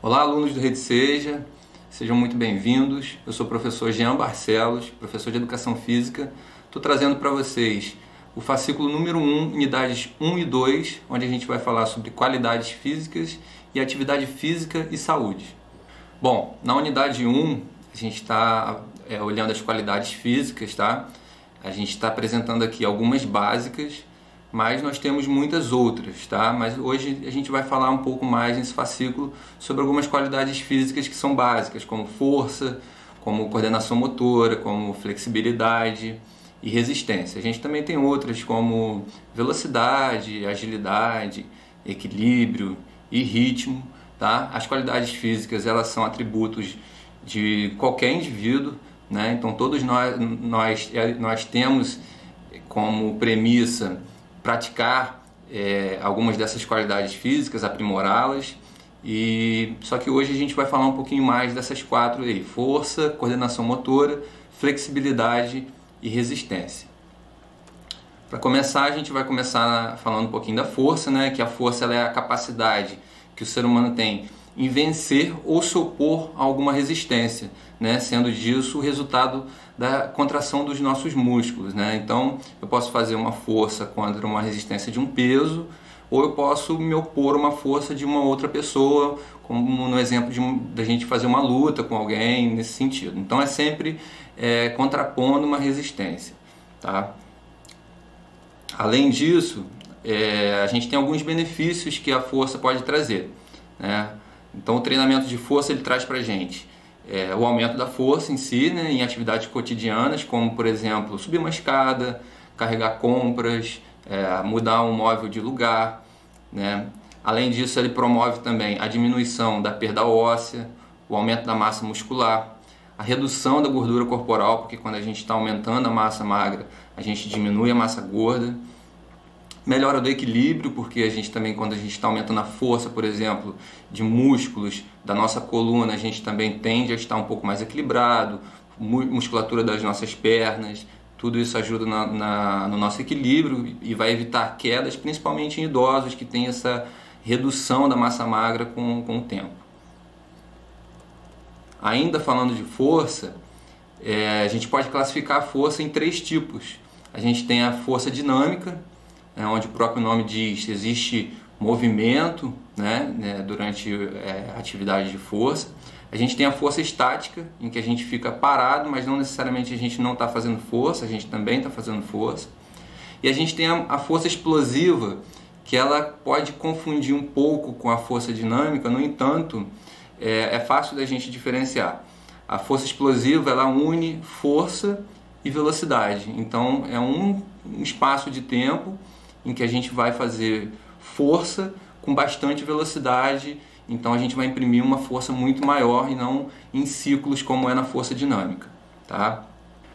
Olá, alunos do Rede Seja, sejam muito bem-vindos. Eu sou o professor Jean Barcelos, professor de Educação Física. Estou trazendo para vocês o fascículo número 1, unidades 1 e 2, onde a gente vai falar sobre qualidades físicas e atividade física e saúde. Bom, na unidade 1, a gente está olhando as qualidades físicas, tá? A gente está apresentando aqui algumas básicas, mas nós temos muitas outras, tá? Mas hoje a gente vai falar um pouco mais nesse fascículo sobre algumas qualidades físicas que são básicas, como força, como coordenação motora, como flexibilidade e resistência. A gente também tem outras como velocidade, agilidade, equilíbrio e ritmo, tá? As qualidades físicas, elas são atributos de qualquer indivíduo, né? Então todos nós temos como premissa praticar algumas dessas qualidades físicas, aprimorá-las, só que hoje a gente vai falar um pouquinho mais dessas quatro aí: força, coordenação motora, flexibilidade e resistência. Para começar, a gente vai começar falando um pouquinho da força, né? Que a força ela é a capacidade que o ser humano tem em vencer ou se opor a alguma resistência, né? Sendo disso o resultado da contração dos nossos músculos, né? Então eu posso fazer uma força contra uma resistência de um peso, ou eu posso me opor a uma força de uma outra pessoa, como no exemplo da gente fazer uma luta com alguém nesse sentido. Então é sempre contrapondo uma resistência, tá? Além disso, a gente tem alguns benefícios que a força pode trazer, né? Então o treinamento de força ele traz pra gente o aumento da força em si, né, em atividades cotidianas, como por exemplo subir uma escada, carregar compras, mudar um móvel de lugar, né? Além disso, ele promove também a diminuição da perda óssea, o aumento da massa muscular, a redução da gordura corporal, porque quando a gente está aumentando a massa magra, a gente diminui a massa gorda. Melhora do equilíbrio, porque a gente também, quando a gente está aumentando a força, por exemplo, de músculos da nossa coluna, a gente também tende a estar um pouco mais equilibrado, musculatura das nossas pernas, tudo isso ajuda no nosso equilíbrio e vai evitar quedas, principalmente em idosos que têm essa redução da massa magra com o tempo. Ainda falando de força, a gente pode classificar a força em três tipos. A gente tem a força dinâmica, onde o próprio nome diz, existe movimento, né, durante a atividade de força. A gente tem a força estática, em que a gente fica parado, mas não necessariamente a gente não está fazendo força, a gente também está fazendo força. E a gente tem a força explosiva, que ela pode confundir um pouco com a força dinâmica, no entanto, é fácil da gente diferenciar. A força explosiva, ela une força e velocidade, então é um espaço de tempo em que a gente vai fazer força com bastante velocidade, então a gente vai imprimir uma força muito maior e não em ciclos como é na força dinâmica, tá?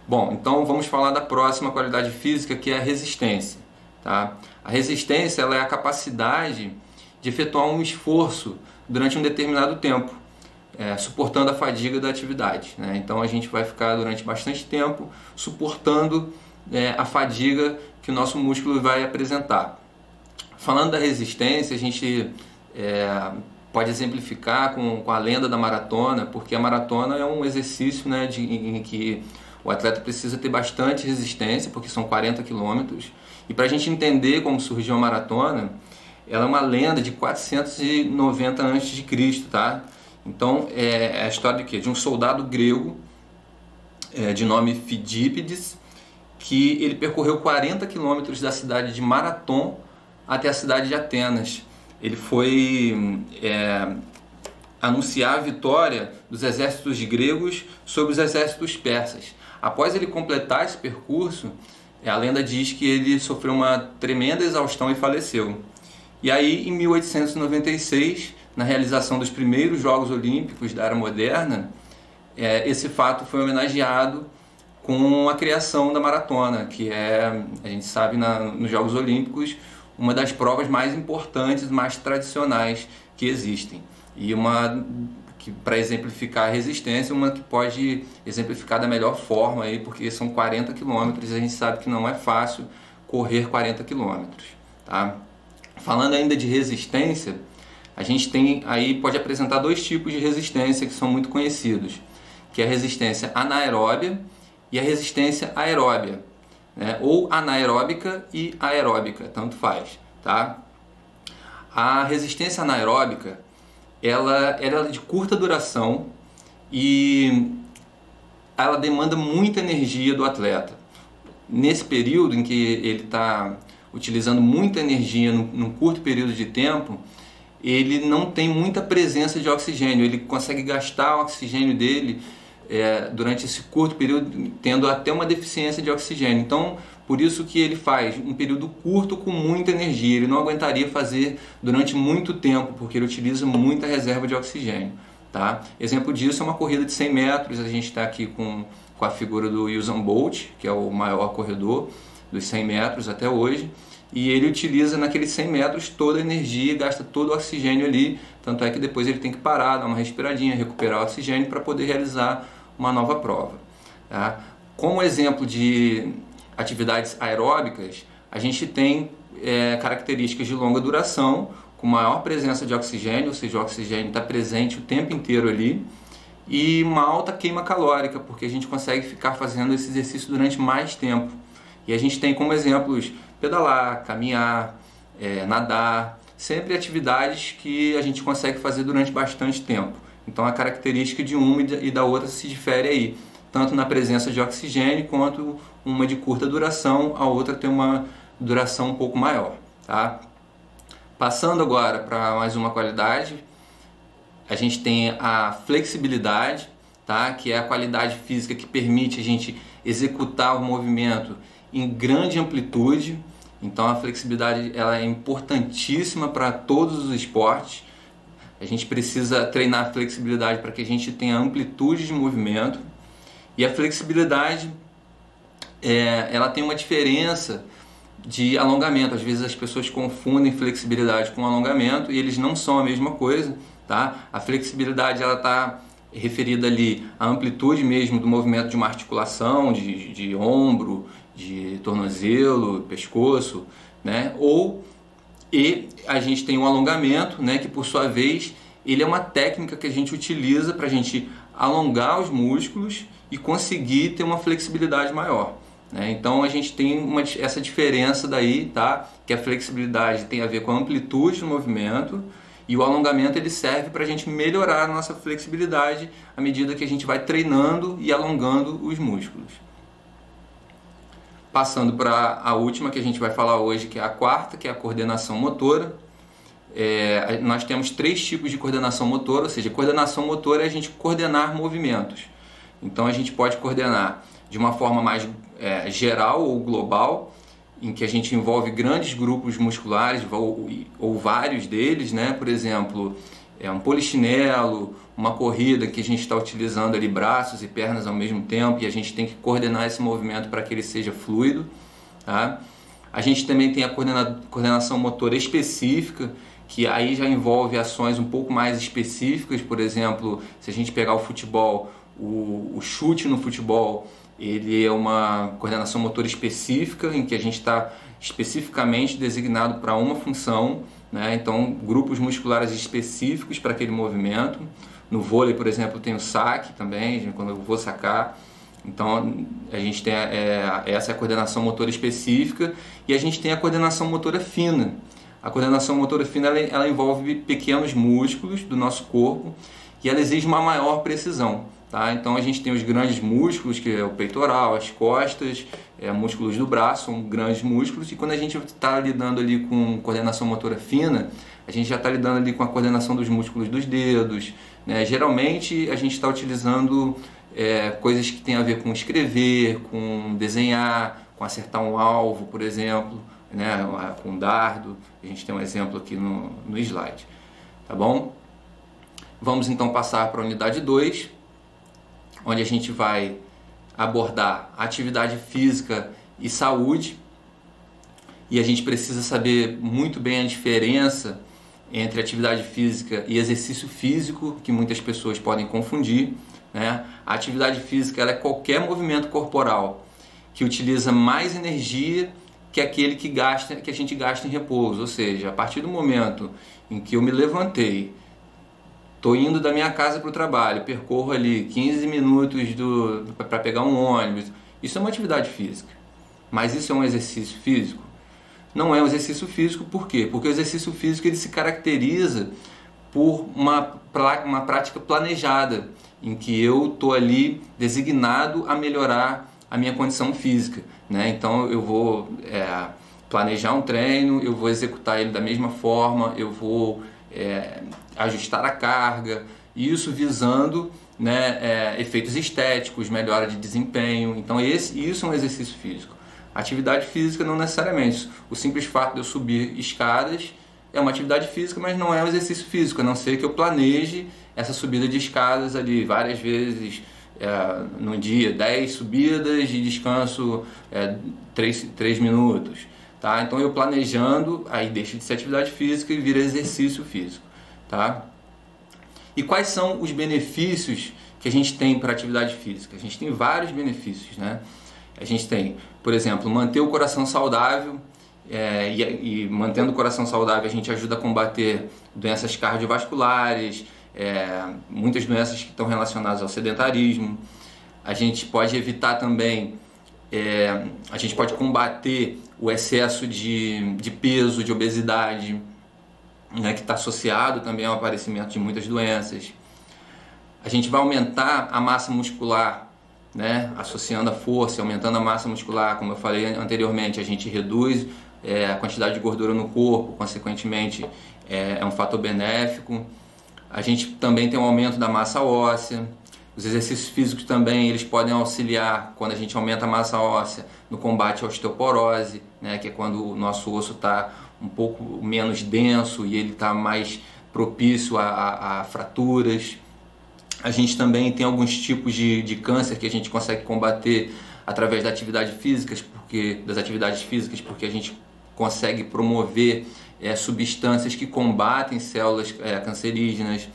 Bom, então vamos falar da próxima qualidade física, que é a resistência, tá? A resistência ela é a capacidade de efetuar um esforço durante um determinado tempo, suportando a fadiga da atividade, né? Então a gente vai ficar durante bastante tempo suportando a fadiga que o nosso músculo vai apresentar. Falando da resistência, a gente pode exemplificar com a lenda da maratona, porque a maratona é um exercício, né, em que o atleta precisa ter bastante resistência, porque são 40 quilômetros. E para a gente entender como surgiu a maratona, ela é uma lenda de 490 a.C., tá? Então é a história de quê? De um soldado grego de nome Fidípides, que ele percorreu 40 quilômetros da cidade de Marathon até a cidade de Atenas. Ele foi anunciar a vitória dos exércitos gregos sobre os exércitos persas. Após ele completar esse percurso, a lenda diz que ele sofreu uma tremenda exaustão e faleceu. E aí, em 1896, na realização dos primeiros Jogos Olímpicos da Era Moderna, esse fato foi homenageado com a criação da maratona, que a gente sabe, nos Jogos Olímpicos, uma das provas mais importantes, mais tradicionais que existem. E uma que, para exemplificar a resistência, uma que pode exemplificar da melhor forma, aí, porque são 40 quilômetros e a gente sabe que não é fácil correr 40 quilômetros, tá? Falando ainda de resistência, a gente tem aí, pode apresentar dois tipos de resistência que são muito conhecidos, que é a resistência anaeróbia e a resistência aeróbia, né? Ou anaeróbica e aeróbica, tanto faz, tá? A resistência anaeróbica, ela é de curta duração e ela demanda muita energia do atleta. Nesse período em que ele está utilizando muita energia num curto período de tempo, ele não tem muita presença de oxigênio, ele consegue gastar o oxigênio dele durante esse curto período, tendo até uma deficiência de oxigênio. Então, por isso que ele faz um período curto com muita energia, ele não aguentaria fazer durante muito tempo, porque ele utiliza muita reserva de oxigênio. Tá? Exemplo disso é uma corrida de 100 metros, a gente está aqui com a figura do Usain Bolt, que é o maior corredor dos 100 metros até hoje, e ele utiliza naqueles 100 metros toda a energia, gasta todo o oxigênio ali, tanto é que depois ele tem que parar, dar uma respiradinha, recuperar o oxigênio para poder realizar uma nova prova. Tá? Como exemplo de atividades aeróbicas, a gente tem características de longa duração, com maior presença de oxigênio, ou seja, o oxigênio está presente o tempo inteiro ali, e uma alta queima calórica, porque a gente consegue ficar fazendo esse exercício durante mais tempo. E a gente tem como exemplos pedalar, caminhar, nadar, sempre atividades que a gente consegue fazer durante bastante tempo. Então a característica de uma e da outra se difere aí, tanto na presença de oxigênio, quanto uma de curta duração, a outra tem uma duração um pouco maior. Tá? Passando agora para mais uma qualidade, a gente tem a flexibilidade, tá? Que é a qualidade física que permite a gente executar o movimento em grande amplitude. Então a flexibilidade ela é importantíssima para todos os esportes. A gente precisa treinar a flexibilidade para que a gente tenha amplitude de movimento. E a flexibilidade ela tem uma diferença de alongamento. Às vezes as pessoas confundem flexibilidade com alongamento e eles não são a mesma coisa, tá? A flexibilidade ela está referida ali à amplitude mesmo do movimento de uma articulação, de ombro, de tornozelo, pescoço, né? E a gente tem um alongamento, né? Que por sua vez ele é uma técnica que a gente utiliza para a gente alongar os músculos e conseguir ter uma flexibilidade maior. Então a gente tem essa diferença daí, tá? Que a flexibilidade tem a ver com a amplitude do movimento e o alongamento ele serve para a gente melhorar a nossa flexibilidade à medida que a gente vai treinando e alongando os músculos. Passando para a última que a gente vai falar hoje, que é a quarta, que é a coordenação motora. Nós temos 3 tipos de coordenação motora, ou seja, coordenação motora é a gente coordenar movimentos. Então a gente pode coordenar de uma forma mais geral ou global, em que a gente envolve grandes grupos musculares ou vários deles, né? Por exemplo, um polichinelo, uma corrida que a gente está utilizando ali braços e pernas ao mesmo tempo e a gente tem que coordenar esse movimento para que ele seja fluido. Tá? A gente também tem a coordenação motora específica, que aí já envolve ações um pouco mais específicas. Por exemplo, se a gente pegar o futebol, o chute no futebol, ele é uma coordenação motora específica, em que a gente está especificamente designado para uma função, né? Então, grupos musculares específicos para aquele movimento. No vôlei, por exemplo, tem o saque também, quando eu vou sacar. Então, a gente tem essa é a coordenação motora específica e a gente tem a coordenação motora fina. A coordenação motora fina ela envolve pequenos músculos do nosso corpo e ela exige uma maior precisão. Tá? Então a gente tem os grandes músculos, que é o peitoral, as costas, músculos do braço, são grandes músculos, e quando a gente está lidando ali com coordenação motora fina, a gente já está lidando ali com a coordenação dos músculos dos dedos, né? Geralmente a gente está utilizando coisas que têm a ver com escrever, com desenhar, com acertar um alvo, por exemplo, né? Com um dardo. A gente tem um exemplo aqui no slide, tá bom? Vamos então passar para a unidade 2, onde a gente vai abordar atividade física e saúde. E a gente precisa saber muito bem a diferença entre atividade física e exercício físico, que muitas pessoas podem confundir, né? A atividade física ela é qualquer movimento corporal que utiliza mais energia que é aquele que a gente gasta em repouso, ou seja, a partir do momento em que eu me levantei, estou indo da minha casa para o trabalho, percorro ali 15 minutos para pegar um ônibus, isso é uma atividade física. Mas isso é um exercício físico? Não é um exercício físico, por quê? Porque o exercício físico ele se caracteriza por uma prática planejada, em que eu estou ali designado a melhorar a minha condição física, né? Então eu vou planejar um treino, eu vou executar ele da mesma forma, eu vou ajustar a carga, isso visando, né, efeitos estéticos, melhora de desempenho. Então isso é um exercício físico. Atividade física não necessariamente. O simples fato de eu subir escadas é uma atividade física, mas não é um exercício físico, a não ser que eu planeje essa subida de escadas ali várias vezes no dia, 10 subidas e descanso 3 minutos. Tá? Então eu planejando, aí deixa de ser atividade física e vira exercício físico. Tá? E quais são os benefícios que a gente tem para a atividade física? A gente tem vários benefícios, né? A gente tem, por exemplo, manter o coração saudável, e mantendo o coração saudável a gente ajuda a combater doenças cardiovasculares, muitas doenças que estão relacionadas ao sedentarismo. A gente pode evitar também, a gente pode combater o excesso de peso, de obesidade, né, que está associado também ao aparecimento de muitas doenças. A gente vai aumentar a massa muscular, né, associando a força, aumentando a massa muscular, como eu falei anteriormente, a gente reduz a quantidade de gordura no corpo, consequentemente é um fator benéfico. A gente também tem um aumento da massa óssea. Os exercícios físicos também eles podem auxiliar quando a gente aumenta a massa óssea no combate à osteoporose, né, que é quando o nosso osso está um pouco menos denso e ele está mais propício a fraturas. A gente também tem alguns tipos de câncer que a gente consegue combater através das atividades físicas, porque a gente consegue promover substâncias que combatem células cancerígenas,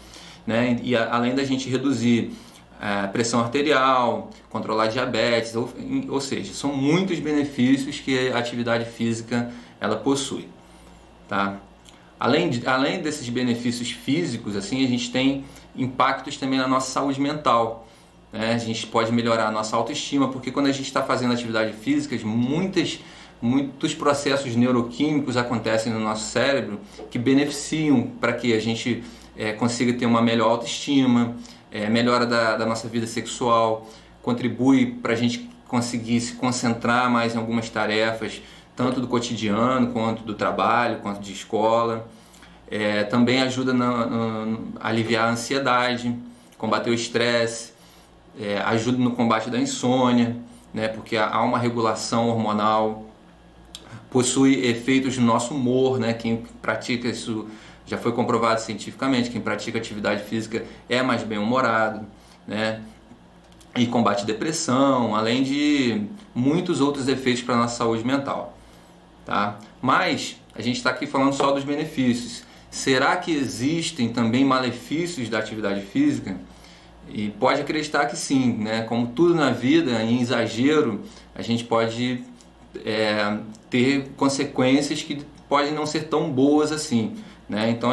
né? E além da gente reduzir a pressão arterial, controlar diabetes, ou seja, são muitos benefícios que a atividade física ela possui, tá? Além desses benefícios físicos, assim, a gente tem impactos também na nossa saúde mental, né? A gente pode melhorar a nossa autoestima, porque quando a gente está fazendo atividade física, muitos processos neuroquímicos acontecem no nosso cérebro que beneficiam para que a gente consiga ter uma melhor autoestima, melhora da nossa vida sexual, contribui para a gente conseguir se concentrar mais em algumas tarefas, tanto do cotidiano, quanto do trabalho, quanto de escola. Também ajuda a aliviar a ansiedade, combater o estresse, ajuda no combate da insônia, né, porque há uma regulação hormonal, possui efeitos no nosso humor, né, quem pratica isso já foi comprovado cientificamente, quem pratica atividade física é mais bem-humorado, né, e combate depressão, além de muitos outros efeitos para a nossa saúde mental. Tá? Mas a gente está aqui falando só dos benefícios. Será que existem também malefícios da atividade física? E pode acreditar que sim, né? Como tudo na vida, em exagero, a gente pode ter consequências que podem não ser tão boas assim, né? Então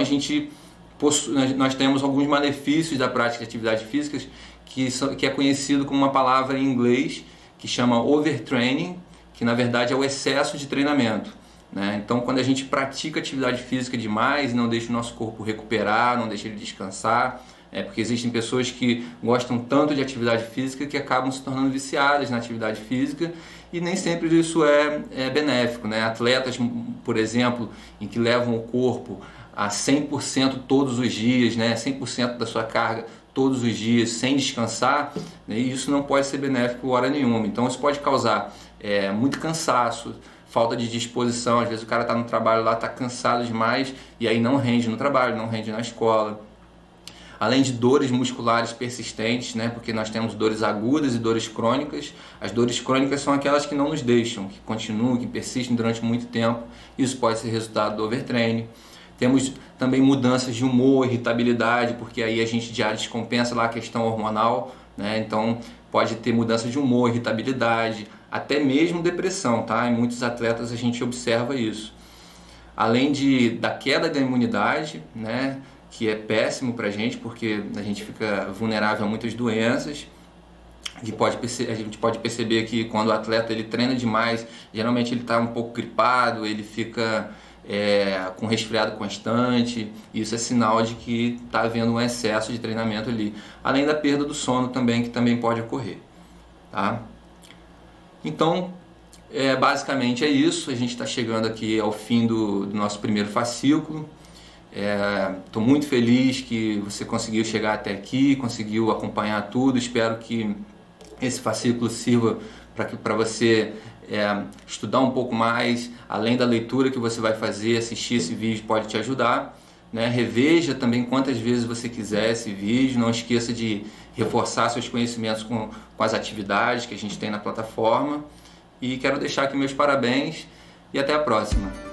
nós temos alguns malefícios da prática de atividades físicas que é conhecido como uma palavra em inglês que chama overtraining, que na verdade é o excesso de treinamento, né? Então quando a gente pratica atividade física demais, não deixa o nosso corpo recuperar, não deixa ele descansar, porque existem pessoas que gostam tanto de atividade física que acabam se tornando viciadas na atividade física e nem sempre isso é benéfico, né? Atletas, por exemplo, em que levam o corpo a 100% todos os dias, né? 100% da sua carga todos os dias sem descansar, né? E isso não pode ser benéfico hora nenhuma. Então isso pode causar muito cansaço, falta de disposição. Às vezes o cara está no trabalho lá, está cansado demais e aí não rende no trabalho, não rende na escola. Além de dores musculares persistentes, né? Porque nós temos dores agudas e dores crônicas. As dores crônicas são aquelas que não nos deixam, que continuam, que persistem durante muito tempo. Isso pode ser resultado do overtraining. Temos também mudanças de humor, irritabilidade, porque aí a gente já descompensa lá a questão hormonal, né? Então pode ter mudança de humor, irritabilidade, até mesmo depressão, tá? Em muitos atletas a gente observa isso. Além da queda da imunidade, né, que é péssimo para a gente, porque a gente fica vulnerável a muitas doenças. A gente pode perceber que quando o atleta ele treina demais, geralmente ele está um pouco gripado, ele fica com resfriado constante. Isso é sinal de que está havendo um excesso de treinamento ali. Além da perda do sono também, que também pode ocorrer. Tá? Então, basicamente é isso. A gente está chegando aqui ao fim do nosso primeiro fascículo. Estou muito feliz que você conseguiu chegar até aqui, conseguiu acompanhar tudo. Espero que esse fascículo sirva para você estudar um pouco mais, além da leitura que você vai fazer. Assistir esse vídeo pode te ajudar, né? Reveja também quantas vezes você quiser esse vídeo. Não esqueça de reforçar seus conhecimentos com as atividades que a gente tem na plataforma. E quero deixar aqui meus parabéns e até a próxima.